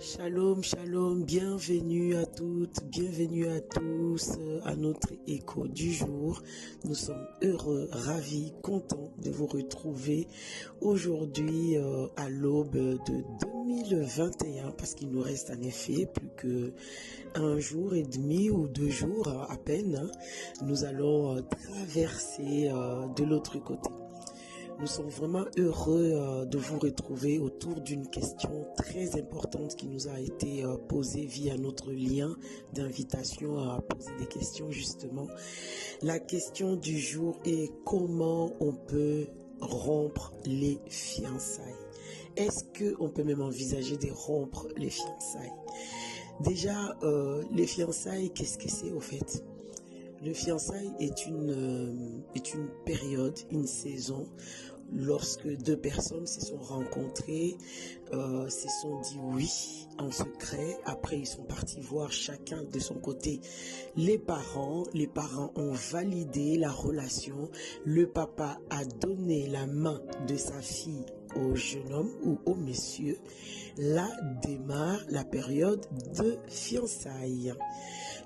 Shalom, shalom, bienvenue à toutes, bienvenue à tous à notre écho du jour. Nous sommes heureux, ravis, contents de vous retrouver aujourd'hui à l'aube de 2021 parce qu'il nous reste en effet plus que un jour et demi ou 2 jours à peine. Nous allons traverser de l'autre côté. Nous sommes vraiment heureux de vous retrouver autour d'une question très importante qui nous a été posée via notre lien d'invitation à poser des questions justement. La question du jour est comment on peut rompre les fiançailles. Est-ce qu'on peut même envisager de rompre les fiançailles? Déjà, les fiançailles, qu'est-ce que c'est au fait? Le fiançailles est une période, une saison, lorsque deux personnes se sont rencontrées, se sont dit oui en secret. Après, ils sont partis voir chacun de son côté les parents. Les parents ont validé la relation. Le papa a donné la main de sa fille au jeune homme ou au monsieur. Là démarre la période de fiançailles.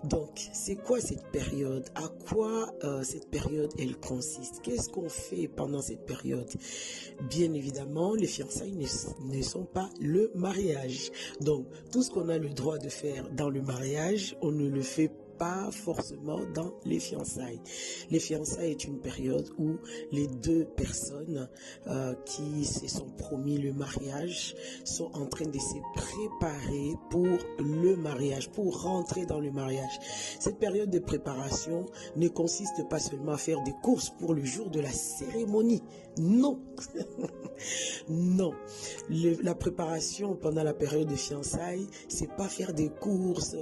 Donc, c'est quoi cette période? À quoi cette période, elle consiste? Qu'est-ce qu'on fait pendant cette période? Bien évidemment, les fiançailles ne sont pas le mariage. Donc, tout ce qu'on a le droit de faire dans le mariage, on ne le fait pas forcément dans les fiançailles. Les fiançailles est une période où les deux personnes qui se sont promis le mariage sont en train de se préparer pour le mariage, pour rentrer dans le mariage. Cette période de préparation ne consiste pas seulement à faire des courses pour le jour de la cérémonie. Non. Non. La préparation pendant la période de fiançailles, c'est pas faire des courses,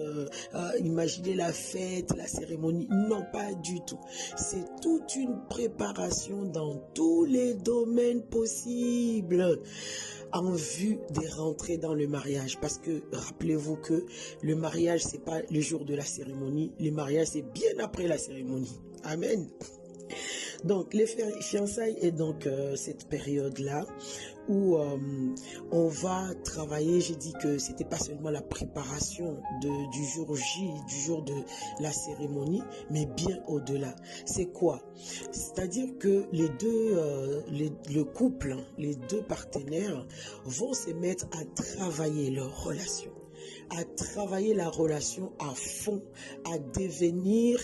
imaginer la fête, la cérémonie. Non, pas du tout. C'est toute une préparation dans tous les domaines possibles en vue de rentrer dans le mariage. Parce que rappelez-vous que le mariage, c'est pas le jour de la cérémonie. Le mariage, c'est bien après la cérémonie. Amen. Donc, les fiançailles est donc cette période-là où on va travailler. J'ai dit que c'était pas seulement la préparation du jour J, du jour de la cérémonie, mais bien au-delà. C'est quoi? C'est-à-dire que le couple, les deux partenaires vont se mettre à travailler leur relation, à travailler la relation à fond, à devenir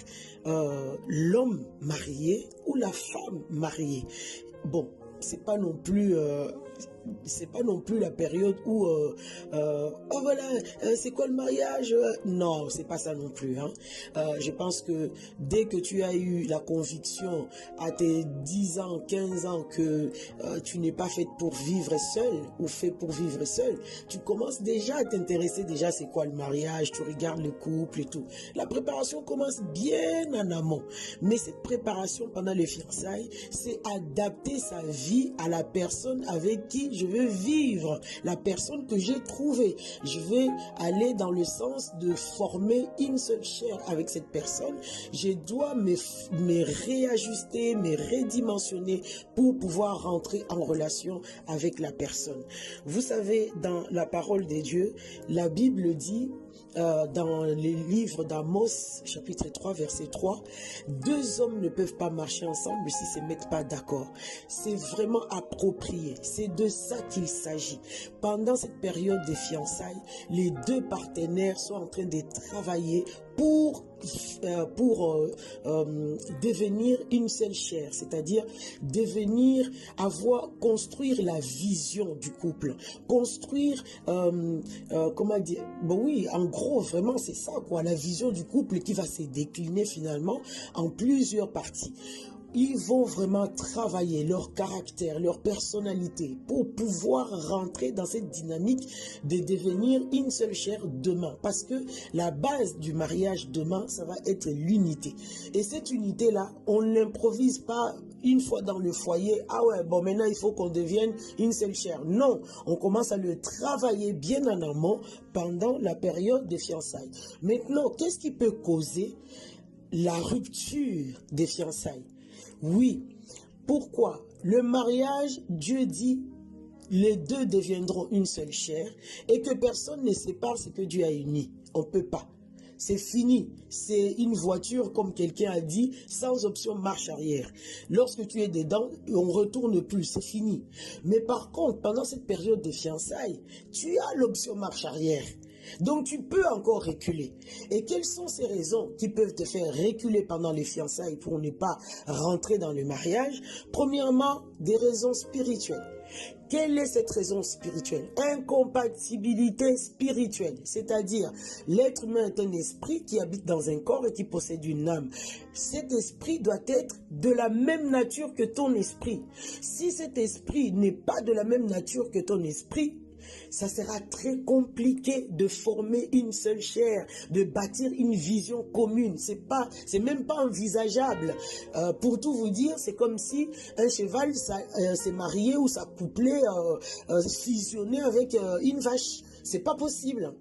l'homme marié ou la femme mariée. Bon, c'est pas non plus la période où oh voilà, c'est quoi le mariage? Non, c'est pas ça non plus, hein. Je pense que dès que tu as eu la conviction à tes 10 ans, 15 ans que tu n'es pas faite pour vivre seul ou fait pour vivre seul, tu commences déjà à t'intéresser déjà c'est quoi le mariage, tu regardes le couple et tout. La préparation commence bien en amont, mais cette préparation pendant les fiançailles, c'est adapter sa vie à la personne avec qui je veux vivre, la personne que j'ai trouvée. Je vais aller dans le sens de former une seule chair avec cette personne. Je dois me réajuster, me redimensionner pour pouvoir rentrer en relation avec la personne. Vous savez, dans la parole de Dieu, la Bible dit dans les livres d'Amos, chapitre 3, verset 3, deux hommes ne peuvent pas marcher ensemble s'ils ne se mettent pas d'accord. C'est vraiment approprié. C'est de ça qu'il s'agit. Pendant cette période de fiançailles, les deux partenaires sont en train de travailler pour devenir une seule chair, c'est-à-dire construire la vision du couple, construire, comment dire, bon oui, en gros, vraiment c'est ça quoi, la vision du couple qui va se décliner finalement en plusieurs parties. Ils vont vraiment travailler leur caractère, leur personnalité pour pouvoir rentrer dans cette dynamique de devenir une seule chair demain. Parce que la base du mariage demain, ça va être l'unité. Et cette unité-là, on ne l'improvise pas une fois dans le foyer. Ah ouais, bon maintenant il faut qu'on devienne une seule chair. Non, on commence à le travailler bien en amont pendant la période des fiançailles. Maintenant, qu'est-ce qui peut causer la rupture des fiançailles? Oui, pourquoi? Le mariage, Dieu dit, les deux deviendront une seule chair et que personne ne sépare ce que Dieu a uni. On ne peut pas. C'est fini. C'est une voiture, comme quelqu'un a dit, sans option marche arrière. Lorsque tu es dedans, on ne retourne plus, c'est fini. Mais par contre, pendant cette période de fiançailles, tu as l'option marche arrière. Donc tu peux encore reculer. Et quelles sont ces raisons qui peuvent te faire reculer pendant les fiançailles pour ne pas rentrer dans le mariage? Premièrement, des raisons spirituelles. Quelle est cette raison spirituelle? Incompatibilité spirituelle, c'est-à-dire l'être humain est un esprit qui habite dans un corps et qui possède une âme. Cet esprit doit être de la même nature que ton esprit. Si cet esprit n'est pas de la même nature que ton esprit, ça sera très compliqué de former une seule chair, de bâtir une vision commune. C'est même pas envisageable. Pour tout vous dire, c'est comme si un cheval s'est marié ou s'accouplait, fusionné avec une vache. C'est pas possible.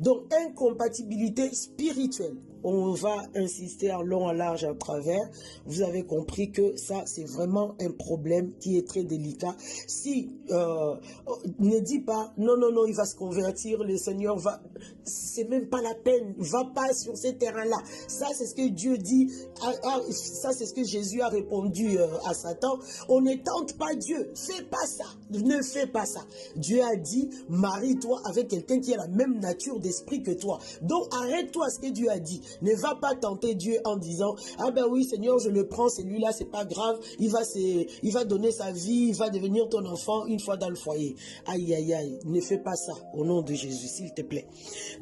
Donc, incompatibilité spirituelle. On va insister en long, en large, en travers. Vous avez compris que ça, c'est vraiment un problème qui est très délicat. Si, ne dis pas, non, non, non, il va se convertir, le Seigneur va... C'est même pas la peine. Va pas sur ces terrains-là. Ça, c'est ce que Dieu dit. Ça, c'est ce que Jésus a répondu à Satan. On ne tente pas Dieu. Fais pas ça. Ne fais pas ça. Dieu a dit, marie-toi avec quelqu'un qui a la même nature d'esprit que toi. Donc, arrête-toi ce que Dieu a dit. Ne va pas tenter Dieu en disant, ah ben oui, Seigneur, je le prends, celui-là, c'est pas grave. Il va donner sa vie, il va devenir ton enfant une fois dans le foyer. Aïe, aïe, aïe. Ne fais pas ça au nom de Jésus, s'il te plaît.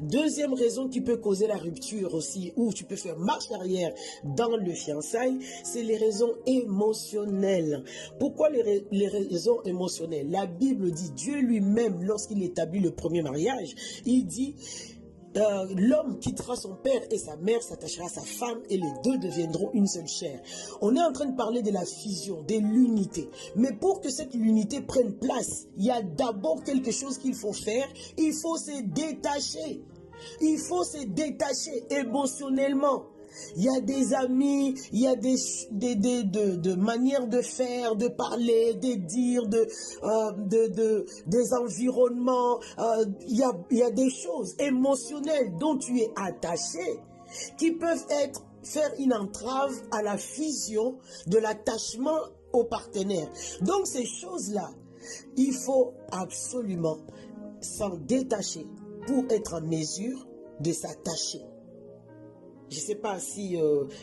Deuxième raison qui peut causer la rupture aussi, où tu peux faire marche arrière dans le fiançailles, c'est les raisons émotionnelles. Pourquoi les raisons émotionnelles? La Bible dit, Dieu lui-même, lorsqu'il établit le premier mariage, il dit, l'homme quittera son père et sa mère, s'attachera à sa femme et les deux deviendront une seule chair. On est en train de parler de la fusion, de l'unité. Mais pour que cette unité prenne place, il y a d'abord quelque chose qu'il faut faire. Il faut se détacher. Il faut se détacher émotionnellement. Il y a des amis, il y a des manières de faire, de parler, de dire, des environnements. Il y a des choses émotionnelles dont tu es attaché qui peuvent faire une entrave à la fusion de l'attachement au partenaire. Donc ces choses-là, il faut absolument s'en détacher pour être en mesure de s'attacher. Je ne sais pas si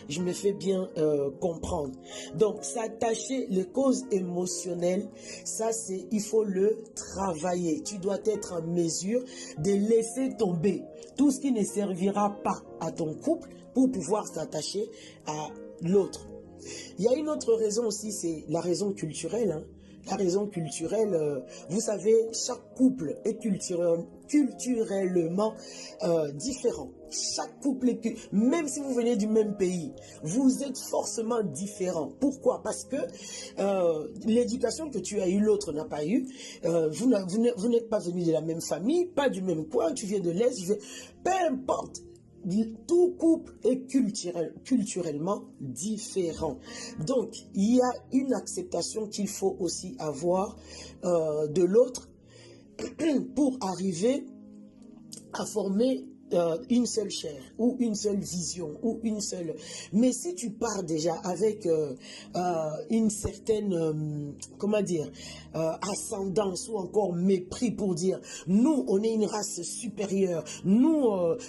je me fais bien comprendre. Donc, s'attacher, les causes émotionnelles, ça c'est, il faut le travailler. Tu dois être en mesure de laisser tomber tout ce qui ne servira pas à ton couple pour pouvoir s'attacher à l'autre. Il y a une autre raison aussi, c'est la raison culturelle. Hein. La raison culturelle, vous savez, chaque couple est culturellement différent. Chaque couple, même si vous venez du même pays, vous êtes forcément différents. Pourquoi? Parce que l'éducation que tu as eue, l'autre n'a pas eu. Vous n'êtes pas venus de la même famille, pas du même coin, tu viens de l'Est, peu importe. Tout couple est culturellement différent. Donc, il y a une acceptation qu'il faut aussi avoir de l'autre pour arriver à former une seule chair ou une seule vision ou une seule... Mais si tu pars déjà avec une certaine, comment dire, ascendance ou encore mépris pour dire, nous, on est une race supérieure, nous,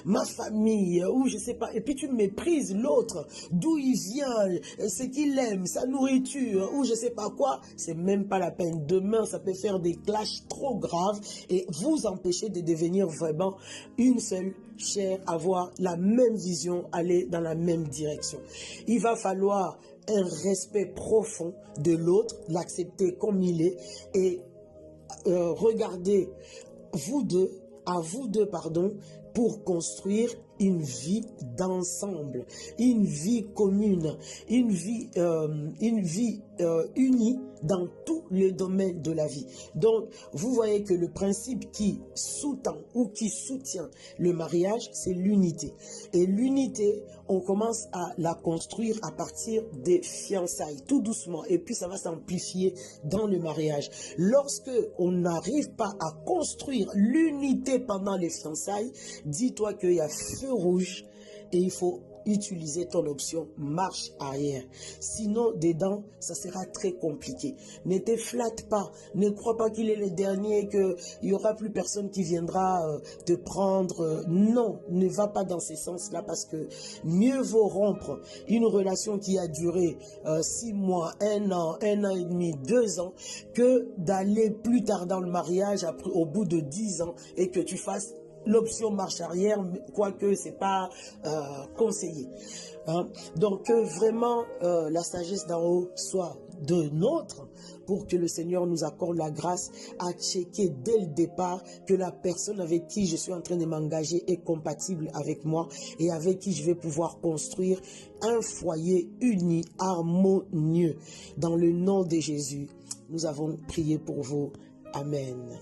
ma famille, ou je sais pas, et puis tu méprises l'autre, d'où il vient, ce qu'il aime, sa nourriture, ou je sais pas quoi, c'est même pas la peine. Demain, ça peut faire des clashs trop graves et vous empêcher de devenir vraiment une seule chair, avoir la même vision, aller dans la même direction. Il va falloir un respect profond de l'autre, l'accepter comme il est et regarder à vous deux, pardon, pour construire une vie d'ensemble, une vie commune, une vie unie dans tous les domaines de la vie. Donc, vous voyez que le principe qui sous-tend ou qui soutient le mariage, c'est l'unité. Et l'unité, on commence à la construire à partir des fiançailles, tout doucement. Et puis, ça va s'amplifier dans le mariage. Lorsque on n'arrive pas à construire l'unité pendant les fiançailles, dis-toi qu'il y a feu rouge et il faut utiliser ton option marche arrière. Sinon, dedans, ça sera très compliqué. Ne te flatte pas. Ne crois pas qu'il est le dernier, qu'il n'y aura plus personne qui viendra te prendre. Non, ne va pas dans ce sens-là parce que mieux vaut rompre une relation qui a duré 6 mois, 1 an et demi, 2 ans, que d'aller plus tard dans le mariage après, au bout de 10 ans et que tu fasses l'option marche arrière, quoique ce n'est pas conseillé. Hein? Donc, vraiment, la sagesse d'en haut soit de nôtre pour que le Seigneur nous accorde la grâce à checker dès le départ que la personne avec qui je suis en train de m'engager est compatible avec moi et avec qui je vais pouvoir construire un foyer uni, harmonieux. Dans le nom de Jésus, nous avons prié pour vous. Amen.